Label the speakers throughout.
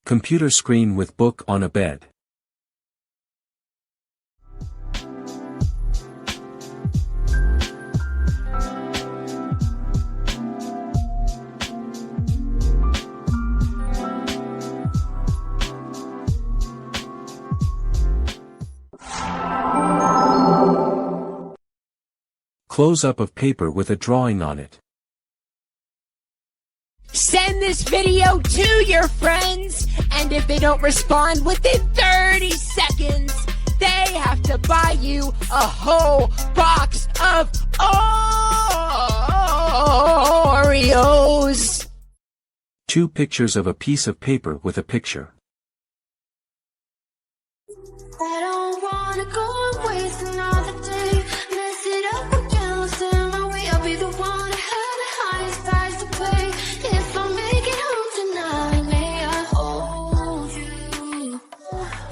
Speaker 1: Computer screen with book on a bed. Close-up of paper with a drawing on it.
Speaker 2: Send this video to your friends, and if they don't respond within 30 seconds, they have to buy you a whole box of Oreos.
Speaker 1: 2 pictures of a piece of paper with a picture.
Speaker 3: I don't wanna go and waste another day. Mess it up again, let's end my way. I'll be the one to have the highest price to pay. If I make it home tonight, may I hold you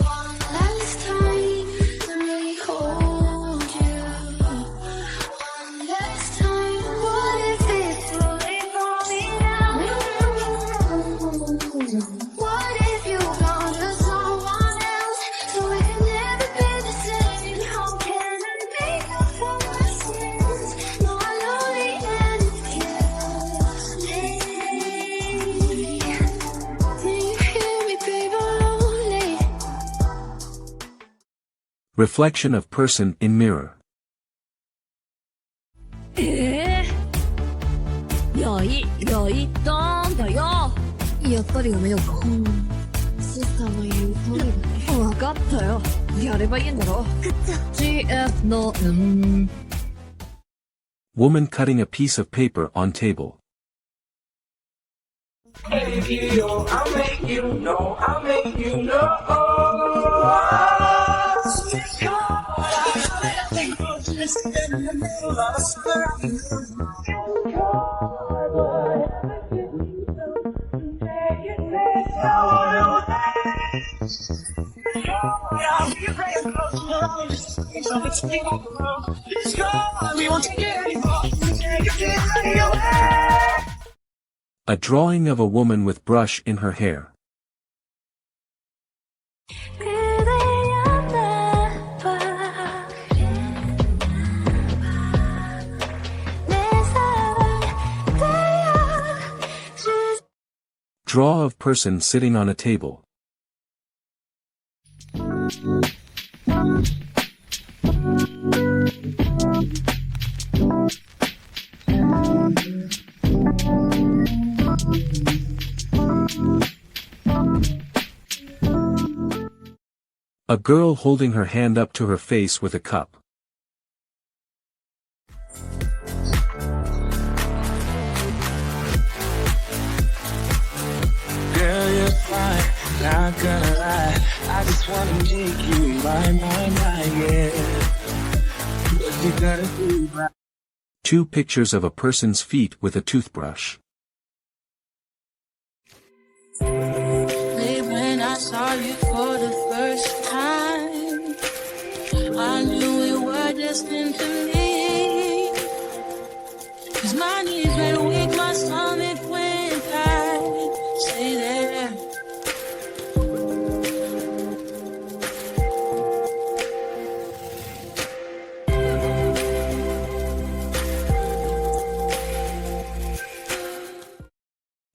Speaker 3: one last time? Let me hold you one last time. What if it's too late for me now? What if you gone to someone else? So we can never be the same. How can I make up for my sins? No, I know the end kills me. Can you hear me, baby, lonely?
Speaker 1: Reflection of person in mirror.
Speaker 4: やったんだよ。やっぱりやめようか。シスターの言う通りだね。わかったよ。やればいいんだろ。GF の
Speaker 1: Woman cutting a piece of paper on table.
Speaker 5: I'll make you know, I'll make you know. Just in the middle of a
Speaker 1: A drawing of a woman with brush in her hair. Draw of person sitting on a table. A girl holding her hand up to her face with a cup.
Speaker 5: Girl, you're fine, not gonna lie. I just wanna make you my, yeah. What you gotta do, right?
Speaker 1: 2 pictures of a person's feet with a toothbrush.
Speaker 3: When I saw you for the first time, I knew we were destined to meet. 'Cause my knees were weak, my stomach went tight. Stay there.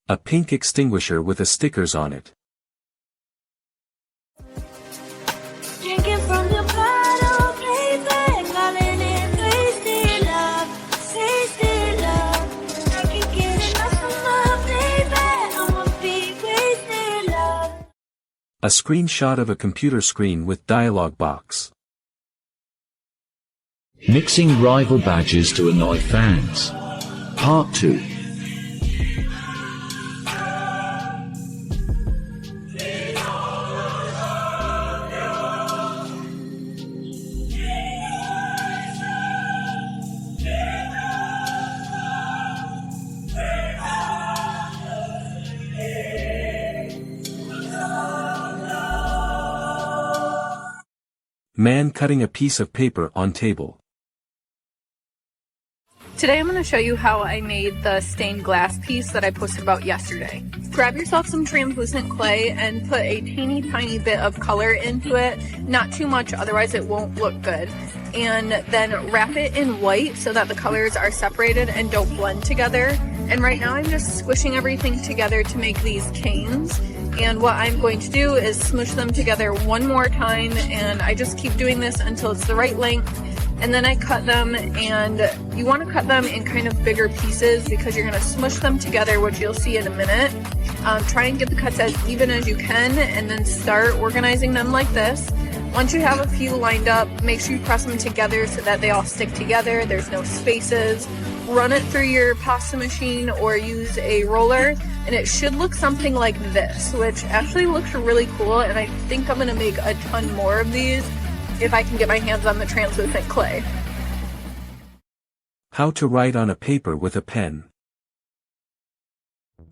Speaker 1: A pink extinguisher with a stickers on it.
Speaker 3: Drinking from the bottle, playback, calling it tasty love, tasty love. I can get enough of my playback, I'ma be wasted love.
Speaker 1: A screenshot of a computer screen with dialog box.
Speaker 6: Mixing rival badges to annoy fans. Part 2.
Speaker 1: Man cutting a piece of paper on table.
Speaker 7: Today I'm going to show you how I made the stained glass piece that I posted about yesterday. Grab yourself some translucent clay and put a teeny tiny bit of color into it, not too much, otherwise it won't look good. And then wrap it in white so that the colors are separated and don't blend together. And right now I'm just squishing everything together to make these canes. And what I'm going to do is smoosh them together one more time, and I just keep doing this until it's the right length. And then I cut them, and you want to cut them in kind of bigger pieces because you're going to smush them together, which you'll see in a minute. Try and get the cuts as even as you can, and then start organizing them like this. Once you have a few lined up, make sure you press them together so that they all stick together, there's no spaces. Run it through your pasta machine or use a roller, and it should look something like this, which actually looks really cool, and I think I'm going to make a ton more of these if I can get my hands on the translucent clay.
Speaker 1: How to write on a paper with a pen.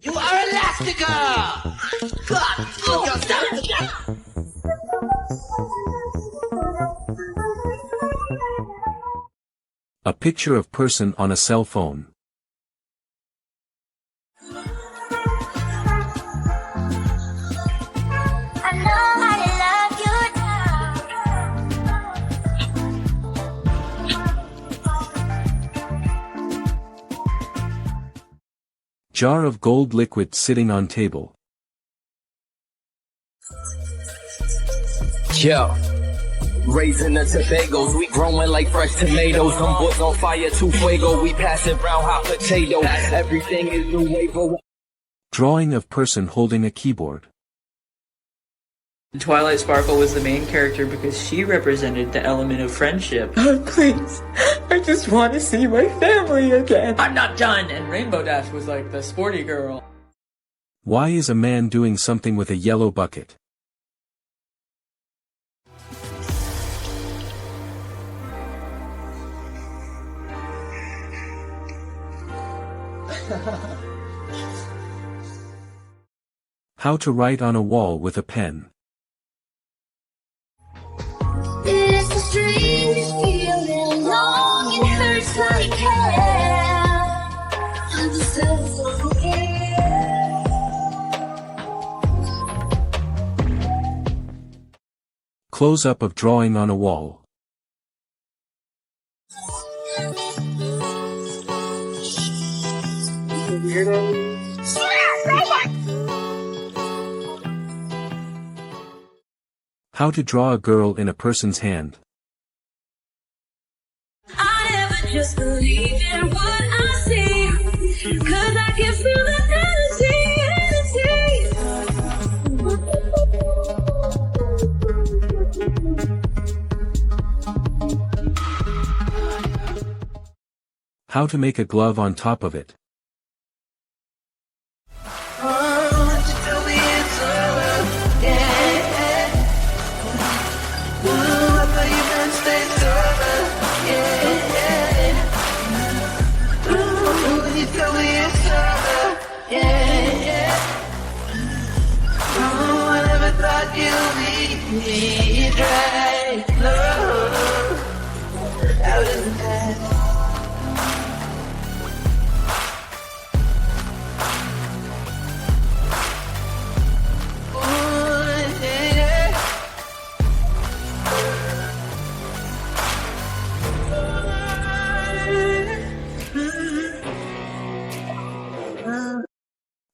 Speaker 2: You are Elastigirl! God, pull yourself together!
Speaker 1: A picture of person on a cell phone. Jar of gold liquid sitting on table.
Speaker 5: Yo, raising the Tobagos, we growing like fresh tomatoes. Them boys on fire, too fuego. We passing brown hot potato. Everything is new wave.
Speaker 1: Drawing of person holding a keyboard.
Speaker 8: Twilight Sparkle was the main character because she represented the element of friendship. Oh, please, I just want to see my family again. I'm not done. And Rainbow Dash was like the sporty girl.
Speaker 1: Why is a man doing something with a yellow bucket? How to write on a wall with a pen.
Speaker 3: It's the strangest feeling, long it hurts like hell. I'm just so scared.
Speaker 1: Close up of drawing on a wall. How to draw a girl in a person's hand.
Speaker 3: I never just believe in what I see, 'cause I can feel the energy.
Speaker 1: How to make a glove on top of it.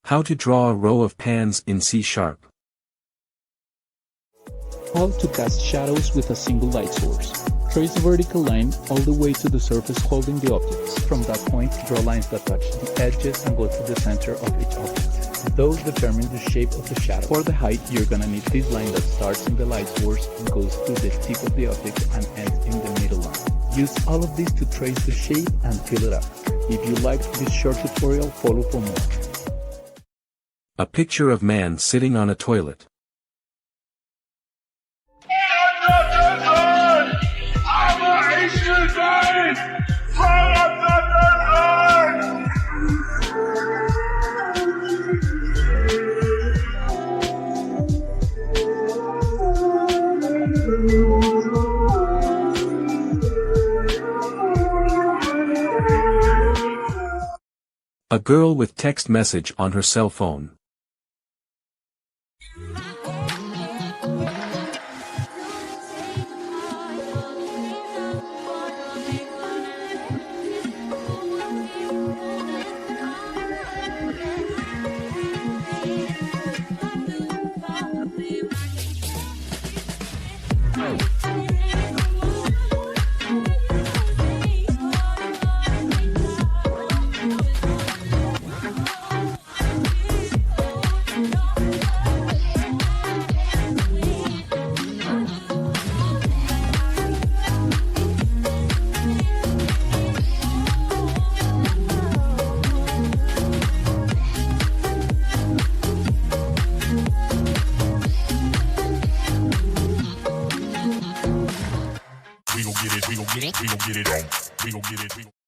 Speaker 1: How to draw a row of pans in C#.
Speaker 9: How to cast shadows with a single light source. Trace a vertical line all the way to the surface holding the objects. From that point, draw lines that touch the edges and go to the center of each object. Those determine the shape of the shadow. For the height, you're gonna need this line that starts in the light source, goes through the tip of the object, and ends in the middle line. Use all of this to trace the shape and fill it up. If you liked this short tutorial, follow for more.
Speaker 1: A picture of man sitting on a toilet. A girl with text message on her cell phone.
Speaker 10: We gon' get it on. We gon' get it.